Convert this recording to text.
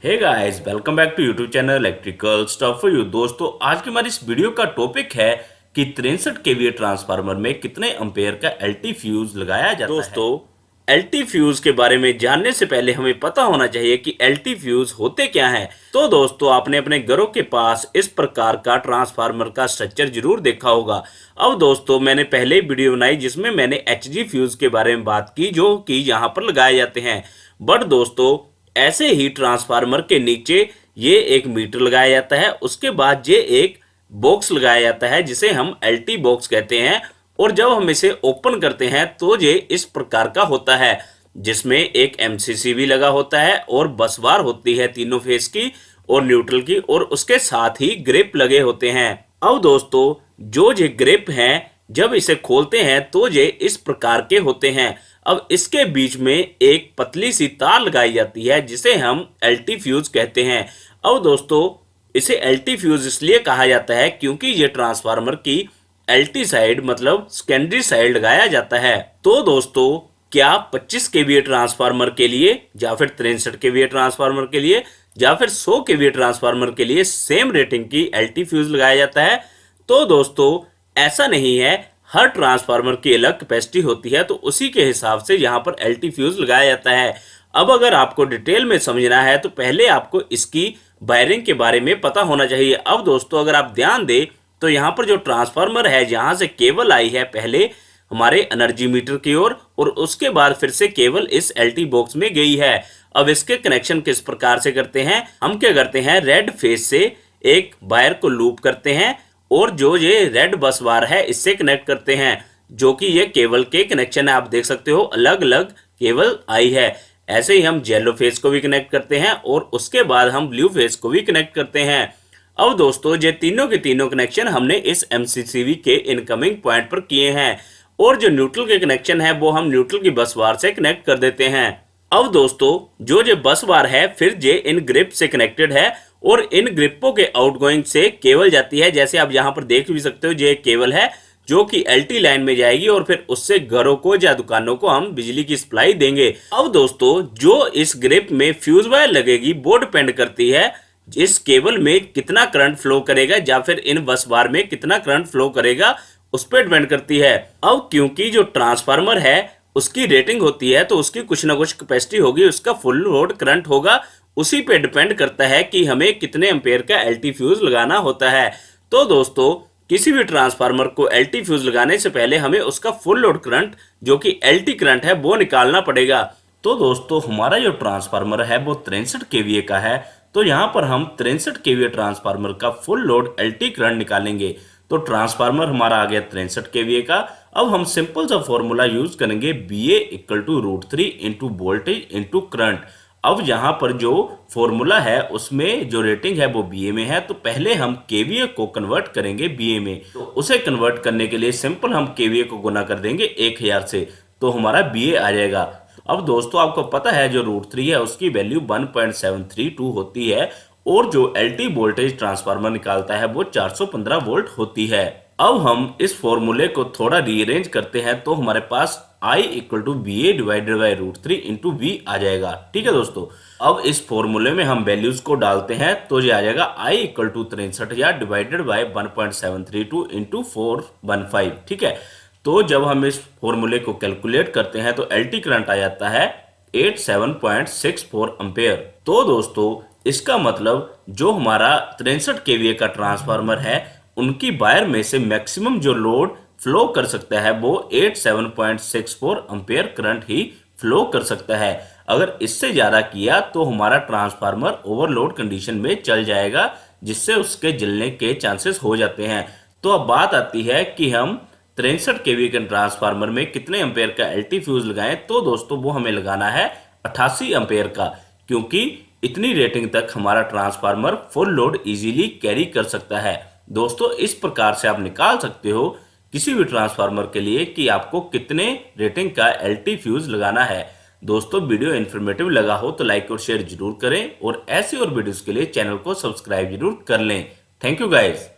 Hey guys, welcome back to YouTube channel electrical stuff for you. दोस्तों, आज की हमारी इस वीडियो का टॉपिक है कि 63 केवीए ट्रांसफार्मर में कितने एम्पेयर का एलटी फ्यूज लगाया जाता है। दोस्तों, एलटी फ्यूज के बारे में जानने से पहले हमें पता होना चाहिए कि एलटी फ्यूज होते क्या हैं। तो दोस्तों, आपने अपने घरों के पास इस प्रकार का ट्रांसफार्मर का स्ट्रक्चर जरूर देखा होगा। अब दोस्तों, मैंने पहले ही वीडियो बनाई जिसमें मैंने एचजी फ्यूज के बारे में बात की जो कि यहाँ पर लगाए जाते हैं। बट दोस्तों, ऐसे ही ट्रांसफार्मर के नीचे ये एक मीटर लगाया जाता है, उसके बाद ये एक बॉक्स लगाया जाता है जिसे हम एलटी बॉक्स कहते हैं। और जब हम इसे ओपन करते हैं तो ये इस प्रकार का होता है जिसमें एक एमसीसी भी लगा होता है और बस बार होती है तीनों फेस की और न्यूट्रल की, और उसके साथ ही ग्रिप लगे होते हैं। अब दोस्तों, जो ये ग्रिप हैं जब इसे खोलते हैं तो ये इस प्रकार के होते हैं। अब इसके बीच में एक पतली सी तार लगाई जाती है जिसे हम एलटी फ्यूज कहते हैं। अब दोस्तों, इसे एलटी फ्यूज इसलिए कहा जाता है क्योंकि ये ट्रांसफार्मर की एलटी साइड मतलब सेकेंडरी साइड लगाया जाता है। तो दोस्तों, क्या 25 केवीए ट्रांसफार्मर के लिए या फिर 63 केवीए ट्रांसफार्मर के लिए या फिर 100 केवीए ट्रांसफार्मर के लिए सेम रेटिंग की एलटी फ्यूज लगाया जाता है? तो दोस्तों, ऐसा नहीं है। हर ट्रांसफार्मर की अलग कैपेसिटी होती है, तो उसी के हिसाब से यहाँ पर एलटी फ्यूज लगाया जाता है। अब अगर आपको डिटेल में समझना है तो पहले आपको इसकी वायरिंग के बारे में पता होना चाहिए। अब दोस्तों, अगर आप ध्यान दें तो यहाँ पर जो ट्रांसफार्मर है जहाँ से केबल आई है पहले हमारे एनर्जी मीटर की ओर और उसके बाद फिर से केबल इस एलटी बॉक्स में गई है। अब इसके कनेक्शन किस प्रकार से करते हैं? हम क्या करते हैं, रेड फेस से एक वायर को लूप करते हैं और जो ये रेड बस बार है इससे कनेक्ट करते हैं, जो कि ये केबल के कनेक्शन है। आप देख सकते हो अलग अलग केबल आई है। ऐसे ही हम येलो फेस को भी कनेक्ट करते हैं और उसके बाद हम ब्लू फेस को भी कनेक्ट करते हैं। अब दोस्तों, ये तीनों के तीनों कनेक्शन हमने इस एमसीसीवी के इनकमिंग पॉइंट पर किए हैं और जो न्यूट्रल के कनेक्शन है वो हम न्यूट्रल की बस बार से कनेक्ट कर देते हैं। अब दोस्तों, जो ये बस बार है फिर ये इन ग्रिप से कनेक्टेड है और इन ग्रिपों के आउटगोइंग से केबल जाती है। जैसे आप यहाँ पर देख भी सकते हो, ये केबल है जो कि एलटी लाइन में जाएगी और फिर उससे घरों को या दुकानों को हम बिजली की सप्लाई देंगे। अब दोस्तों, जो इस ग्रिप में फ्यूज वायर लगेगी वो डिपेंड करती है इस केबल में कितना करंट फ्लो करेगा या फिर इन बस बार में कितना करंट फ्लो करेगा, उस पर डिपेंड करती है। अब क्योंकि जो ट्रांसफार्मर है उसकी रेटिंग होती है तो उसकी कुछ ना कुछ कैपेसिटी होगी, उसका फुल लोड करंट होगा, उसी पे डिपेंड करता है कि हमें कितने एम्पेयर का एलटी फ्यूज लगाना होता है। तो दोस्तों, किसी भी ट्रांसफार्मर को एलटी फ्यूज लगाने से पहले हमें उसका फुल लोड करंट जो कि एलटी करंट है वो निकालना पड़ेगा। तो दोस्तों, हमारा जो ट्रांसफार्मर है वो 63 केवीए का है, तो यहाँ पर हम 63 केवीए ट्रांसफार्मर का फुल लोड एलटी करंट निकालेंगे। तो ट्रांसफार्मर हमारा आ गया 63 केवीए का। अब हम सिंपल सा फॉर्मूला यूज करेंगे, V A equal to √3 into voltage into current. अब यहाँ पर जो फॉर्मूला है उसमें जो रेटिंग है वो बीए में है, तो पहले हम केवीए को कन्वर्ट करेंगे बीए में। तो उसे कन्वर्ट करने के लिए सिंपल हम केवीए को गुना कर देंगे 1000 से, तो हमारा बीए आ जाएगा। अब दोस्तों, आपको पता है जो √3 है उसकी वैल्यू 1.732 होती है और जो एलटी वोल्टेज ट्रांसफार्मर निकालता है वो 415 वोल्ट होती है। अब हम इस फॉर्मूले को थोड़ा रीअरेंज करते हैं तो हमारे पास I equal to B A divided by √3 into V आ जाएगा। ठीक है दोस्तों, अब इस फॉर्मूले में हम वैल्यूज को डालते हैं तो ये आ जाएगा I equal to 63 divided by 1.732 into 415। ठीक है, तो जब हम इस फॉर्मूले को कैलकुलेट करते हैं तो एलटी करंट आ जाता है 87.64 एम्पेयर। तो दोस्तों, इसका मतलब जो हमारा 63 केवीए का ट्रांसफार्मर है उनकी वायर में से मैक्सिमम जो लोड फ्लो कर सकता है वो 87.64 एम्पेयर करंट ही फ्लो कर सकता है। अगर इससे ज़्यादा किया तो हमारा ट्रांसफार्मर ओवरलोड कंडीशन में चल जाएगा जिससे उसके जलने के चांसेस हो जाते हैं। तो अब बात आती है कि हम 63 केवी के ट्रांसफार्मर में कितने एम्पेयर का एलटी फ्यूज लगाएं। तो दोस्तों, वो हमें लगाना है 88 एम्पेयर का, क्योंकि इतनी रेटिंग तक हमारा transformer full load easily carry कर सकता है। दोस्तों, इस प्रकार से आप निकाल सकते हो किसी भी ट्रांसफार्मर के लिए कि आपको कितने रेटिंग का एलटी फ्यूज लगाना है। दोस्तों, वीडियो इन्फॉर्मेटिव लगा हो तो लाइक और शेयर जरूर करें और ऐसे और वीडियोस के लिए चैनल को सब्सक्राइब जरूर कर लें। Thank you guys.